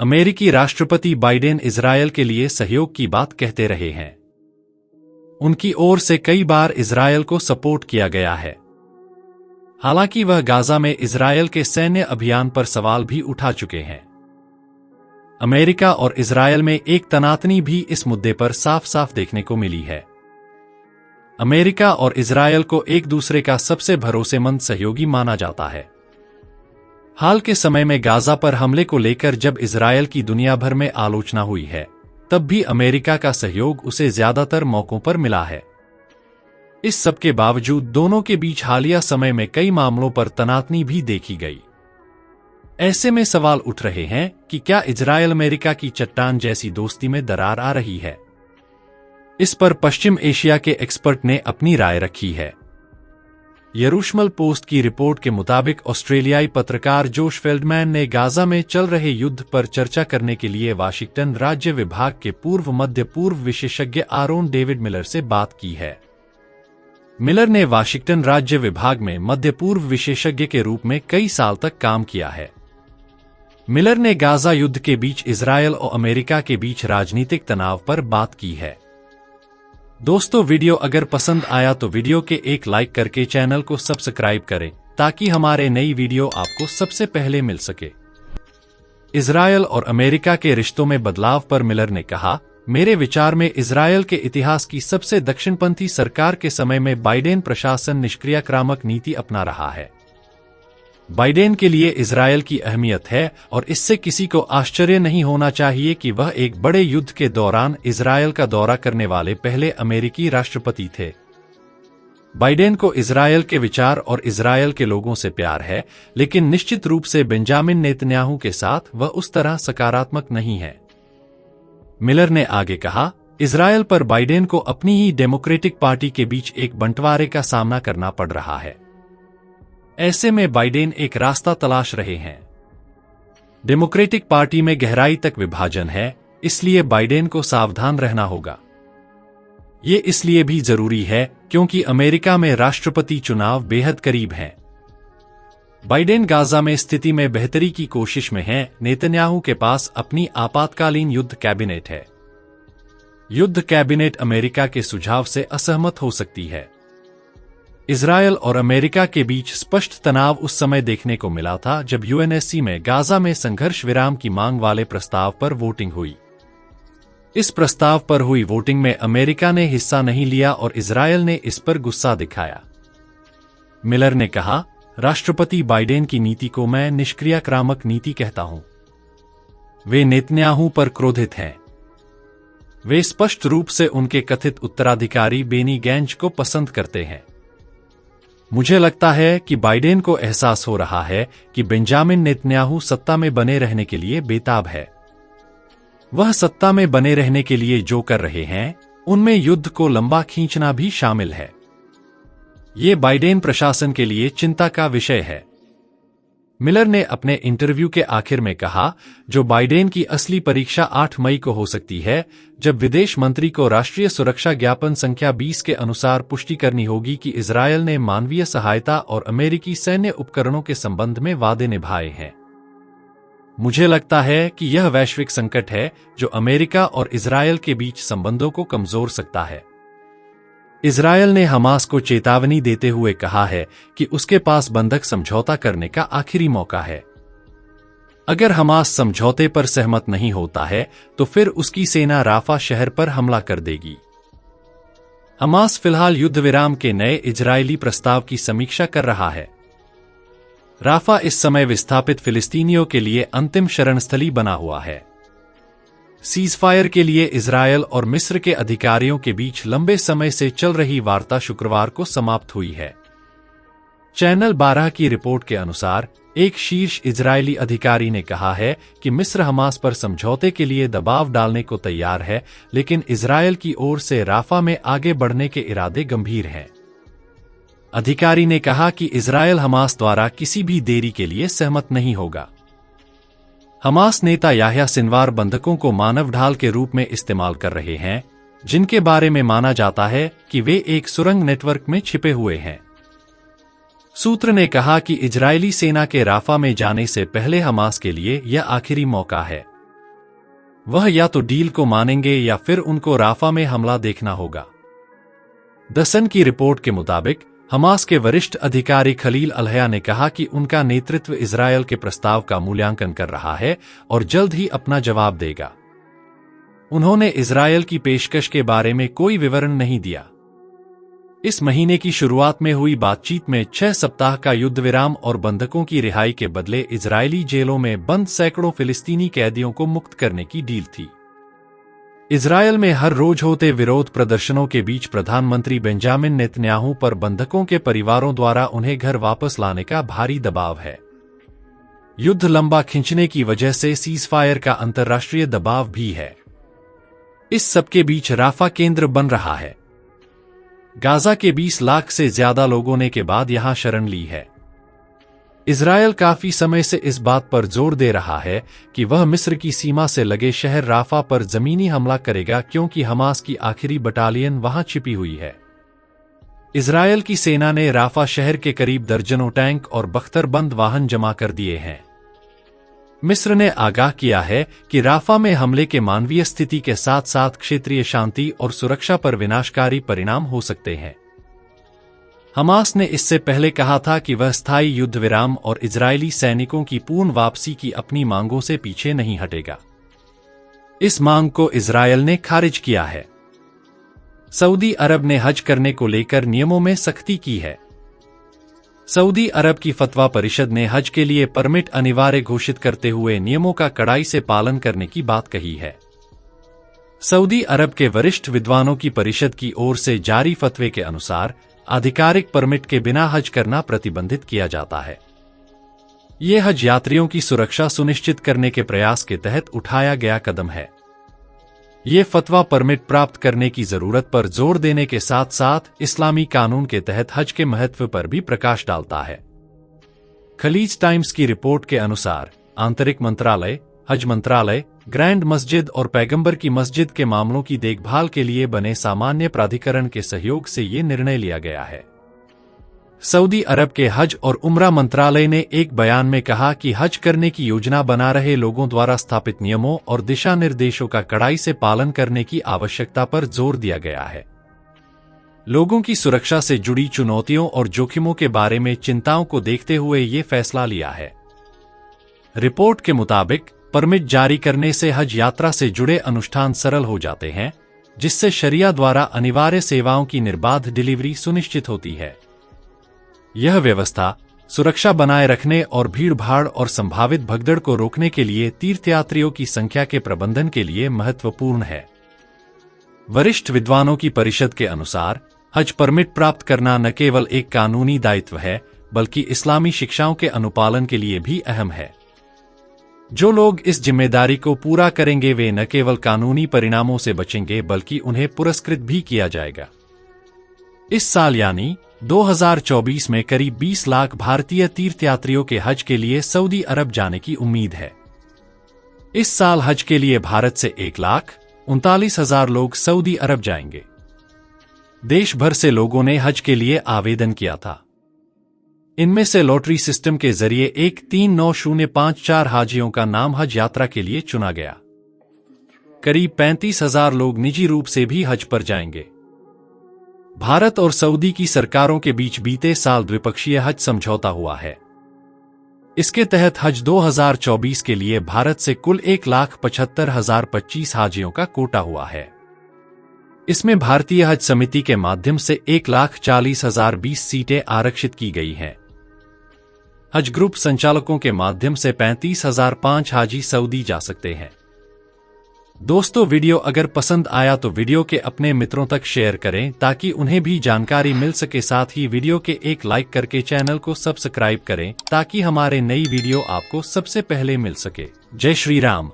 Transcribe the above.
अमेरिकी राष्ट्रपति Biden Israel के लिए सहयोग की बात कहते रहे हैं। उनकी ओर से कई बार इजरायल को सपोर्ट किया गया है। हालांकि वह गाजा में इजरायल के सैन्य अभियान पर सवाल भी उठा चुके हैं। अमेरिका और इजरायल में एक तनातनी भी इस मुद्दे पर साफ साफ देखने को मिली है। अमेरिका और इजरायल को एक दूसरे का सबसे भरोसेमंद सहयोगी माना जाता है। हाल के समय में गाजा पर हमले को लेकर जब इजरायल की दुनिया भर में आलोचना हुई है, तब भी अमेरिका का सहयोग उसे ज्यादातर मौकों पर मिला है। इस सब के बावजूद दोनों के बीच हालिया समय में कई मामलों पर तनातनी भी देखी गई। ऐसे में सवाल उठ रहे हैं कि क्या इजरायल अमेरिका की चट्टान जैसी दोस्ती में दरार आ रही है। इस पर पश्चिम एशिया के एक्सपर्ट ने अपनी राय रखी है। यरूशलेम पोस्ट की रिपोर्ट के मुताबिक ऑस्ट्रेलियाई पत्रकार जोश फेल्डमैन ने गाजा में चल रहे युद्ध पर चर्चा करने के लिए वाशिंगटन राज्य विभाग के पूर्व मध्य पूर्व विशेषज्ञ आरोन डेविड मिलर से बात की है। मिलर ने वाशिंगटन राज्य विभाग में मध्य पूर्व विशेषज्ञ के रूप में कई साल तक काम किया है। मिलर ने गाजा युद्ध के बीच इजरायल और अमेरिका के बीच राजनीतिक तनाव पर बात की है। दोस्तों, वीडियो अगर पसंद आया तो वीडियो के एक लाइक करके चैनल को सब्सक्राइब करें ताकि हमारे नई वीडियो आपको सबसे पहले मिल सके। इजरायल और अमेरिका के रिश्तों में बदलाव पर मिलर ने कहा, मेरे विचार में इजरायल के इतिहास की सबसे दक्षिणपंथी सरकार के समय में बाइडेन प्रशासन निष्क्रियाक्रामक नीति अपना रहा है। बाइडेन के लिए इजरायल की अहमियत है और इससे किसी को आश्चर्य नहीं होना चाहिए कि वह एक बड़े युद्ध के दौरान इजरायल का दौरा करने वाले पहले अमेरिकी राष्ट्रपति थे। बाइडेन को इजरायल के विचार और इजरायल के लोगों से प्यार है, लेकिन निश्चित रूप से बेंजामिन नेतन्याहू के साथ वह उस तरह सकारात्मक नहीं है। मिलर ने आगे कहा, इजरायल पर बाइडेन को अपनी ही डेमोक्रेटिक पार्टी के बीच एक बंटवारे का सामना करना पड़ रहा है। ऐसे में बाइडेन एक रास्ता तलाश रहे हैं। डेमोक्रेटिक पार्टी में गहराई तक विभाजन है, इसलिए बाइडेन को सावधान रहना होगा। ये इसलिए भी जरूरी है क्योंकि अमेरिका में राष्ट्रपति चुनाव बेहद करीब हैं। बाइडेन गाजा में स्थिति में बेहतरी की कोशिश में हैं। नेतन्याहू के पास अपनी आपातकालीन युद्ध कैबिनेट है। युद्ध कैबिनेट अमेरिका के सुझाव से असहमत हो सकती है। इजरायल और अमेरिका के बीच स्पष्ट तनाव उस समय देखने को मिला था जब यूएनएससी में गाजा में संघर्ष विराम की मांग वाले प्रस्ताव पर वोटिंग हुई। इस प्रस्ताव पर हुई वोटिंग में अमेरिका ने हिस्सा नहीं लिया और इजरायल ने इस पर गुस्सा दिखाया। मिलर ने कहा, राष्ट्रपति बाइडेन की नीति को मैं निष्क्रियाक्रामक नीति कहता हूं। वे नेतन्याहू पर क्रोधित हैं। वे स्पष्ट रूप से उनके कथित उत्तराधिकारी बेनी गैंज को पसंद करते हैं। मुझे लगता है कि बाइडेन को एहसास हो रहा है कि बेंजामिन नेतन्याहू सत्ता में बने रहने के लिए बेताब है। वह सत्ता में बने रहने के लिए जो कर रहे हैं, उनमें युद्ध को लंबा खींचना भी शामिल है। ये बाइडेन प्रशासन के लिए चिंता का विषय है। मिलर ने अपने इंटरव्यू के आखिर में कहा, जो बाइडेन की असली परीक्षा 8 मई को हो सकती है, जब विदेश मंत्री को राष्ट्रीय सुरक्षा ज्ञापन संख्या 20 के अनुसार पुष्टि करनी होगी कि इजरायल ने मानवीय सहायता और अमेरिकी सैन्य उपकरणों के संबंध में वादे निभाए हैं। मुझे लगता है कि यह वैश्विक संकट है जो अमेरिका और इजरायल के बीच संबंधों को कमजोर सकता है। इजरायल ने हमास को चेतावनी देते हुए कहा है कि उसके पास बंधक समझौता करने का आखिरी मौका है। अगर हमास समझौते पर सहमत नहीं होता है तो फिर उसकी सेना राफा शहर पर हमला कर देगी। हमास फिलहाल युद्ध विराम के नए इजरायली प्रस्ताव की समीक्षा कर रहा है। राफा इस समय विस्थापित फिलिस्तीनियों के लिए अंतिम शरणस्थली बना हुआ है। सीजफायर के लिए इजरायल और मिस्र के अधिकारियों के बीच लंबे समय से चल रही वार्ता शुक्रवार को समाप्त हुई है। चैनल 12 की रिपोर्ट के अनुसार एक शीर्ष इजरायली अधिकारी ने कहा है कि मिस्र हमास पर समझौते के लिए दबाव डालने को तैयार है, लेकिन इजरायल की ओर से राफा में आगे बढ़ने के इरादे गंभीर हैं। अधिकारी ने कहा कि इजरायल हमास द्वारा किसी भी देरी के लिए सहमत नहीं होगा। हमास नेता याह्या सिनवार बंधकों को मानव ढाल के रूप में इस्तेमाल कर रहे हैं, जिनके बारे में माना जाता है कि वे एक सुरंग नेटवर्क में छिपे हुए हैं। सूत्र ने कहा कि इजरायली सेना के राफा में जाने से पहले हमास के लिए यह आखिरी मौका है। वह या तो डील को मानेंगे या फिर उनको राफा में हमला देखना होगा। द सन की रिपोर्ट के मुताबिक हमास के वरिष्ठ अधिकारी खलील अलहया ने कहा कि उनका नेतृत्व इजरायल के प्रस्ताव का मूल्यांकन कर रहा है और जल्द ही अपना जवाब देगा। उन्होंने इजरायल की पेशकश के बारे में कोई विवरण नहीं दिया। इस महीने की शुरुआत में हुई बातचीत में 6 सप्ताह का युद्ध विराम और बंधकों की रिहाई के बदले इजरायली जेलों में बंद सैकड़ों फिलिस्तीनी कैदियों को मुक्त करने की डील थी। इजरायल में हर रोज होते विरोध प्रदर्शनों के बीच प्रधानमंत्री बेंजामिन नेतन्याहू पर बंधकों के परिवारों द्वारा उन्हें घर वापस लाने का भारी दबाव है। युद्ध लंबा खिंचने की वजह से सीजफायर का अंतर्राष्ट्रीय दबाव भी है। इस सबके बीच राफा केंद्र बन रहा है। गाजा के 20 लाख से ज्यादा लोगों ने के बाद यहां शरण ली है। इजरायल काफी समय से इस बात पर जोर दे रहा है कि वह मिस्र की सीमा से लगे शहर राफा पर जमीनी हमला करेगा, क्योंकि हमास की आखिरी बटालियन वहां छिपी हुई है। इजरायल की सेना ने राफा शहर के करीब दर्जनों टैंक और बख्तरबंद वाहन जमा कर दिए हैं। मिस्र ने आगाह किया है कि राफा में हमले के मानवीय स्थिति के साथ साथ क्षेत्रीय शांति और सुरक्षा पर विनाशकारी परिणाम हो सकते हैं। हमास ने इससे पहले कहा था कि वह स्थायी युद्ध विराम और इजरायली सैनिकों की पूर्ण वापसी की अपनी मांगों से पीछे नहीं हटेगा। इस मांग को इजरायल ने खारिज किया है। सऊदी अरब ने हज करने को लेकर नियमों में सख्ती की है। सऊदी अरब की फतवा परिषद ने हज के लिए परमिट अनिवार्य घोषित करते हुए नियमों का कड़ाई से पालन करने की बात कही है। सऊदी अरब के वरिष्ठ विद्वानों की परिषद की ओर से जारी फतवे के अनुसार आधिकारिक परमिट के बिना हज करना प्रतिबंधित किया जाता है। ये हज यात्रियों की सुरक्षा सुनिश्चित करने के प्रयास के तहत उठाया गया कदम है। ये फतवा परमिट प्राप्त करने की जरूरत पर जोर देने के साथ साथ इस्लामी कानून के तहत हज के महत्व पर भी प्रकाश डालता है। खलीज टाइम्स की रिपोर्ट के अनुसार आंतरिक मंत्रालय, हज मंत्रालय, ग्रैंड मस्जिद और पैगंबर की मस्जिद के मामलों की देखभाल के लिए बने सामान्य प्राधिकरण के सहयोग से ये निर्णय लिया गया है। सऊदी अरब के हज और उम्रा मंत्रालय ने एक बयान में कहा कि हज करने की योजना बना रहे लोगों द्वारा स्थापित नियमों और दिशा निर्देशों का कड़ाई से पालन करने की आवश्यकता पर जोर दिया गया है। लोगों की सुरक्षा से जुड़ी चुनौतियों और जोखिमों के बारे में चिंताओं को देखते हुए ये फैसला लिया है। रिपोर्ट के मुताबिक परमिट जारी करने से हज यात्रा से जुड़े अनुष्ठान सरल हो जाते हैं, जिससे शरिया द्वारा अनिवार्य सेवाओं की निर्बाध डिलीवरी सुनिश्चित होती है। यह व्यवस्था सुरक्षा बनाए रखने और भीड़-भाड़ और संभावित भगदड़ को रोकने के लिए तीर्थयात्रियों की संख्या के प्रबंधन के लिए महत्वपूर्ण है। वरिष्ठ विद्वानों की परिषद के अनुसार हज परमिट प्राप्त करना न केवल एक कानूनी दायित्व है, बल्कि इस्लामी शिक्षाओं के अनुपालन के लिए भी अहम है। जो लोग इस जिम्मेदारी को पूरा करेंगे वे न केवल कानूनी परिणामों से बचेंगे, बल्कि उन्हें पुरस्कृत भी किया जाएगा। इस साल यानी 2024 में करीब 20 लाख भारतीय तीर्थयात्रियों के हज के लिए सऊदी अरब जाने की उम्मीद है। इस साल हज के लिए भारत से 1,39,000 लोग सऊदी अरब जाएंगे। देश भर से लोगों ने हज के लिए आवेदन किया था। इनमें से लॉटरी सिस्टम के जरिए 1,39,054 हाजियों का नाम हज यात्रा के लिए चुना गया। करीब 35,000 लोग निजी रूप से भी हज पर जाएंगे। भारत और सऊदी की सरकारों के बीच बीते साल द्विपक्षीय हज समझौता हुआ है। इसके तहत हज 2024 के लिए भारत से कुल 1,75,025 हाजियों का कोटा हुआ है। इसमें भारतीय हज समिति के माध्यम से 1,40,020 सीटें आरक्षित की गई हैं। हज ग्रुप संचालकों के माध्यम से 35,005 हाजी सऊदी जा सकते हैं। दोस्तों, वीडियो अगर पसंद आया तो वीडियो के अपने मित्रों तक शेयर करें ताकि उन्हें भी जानकारी मिल सके। साथ ही वीडियो के एक लाइक करके चैनल को सब्सक्राइब करें ताकि हमारे नई वीडियो आपको सबसे पहले मिल सके। जय श्री राम।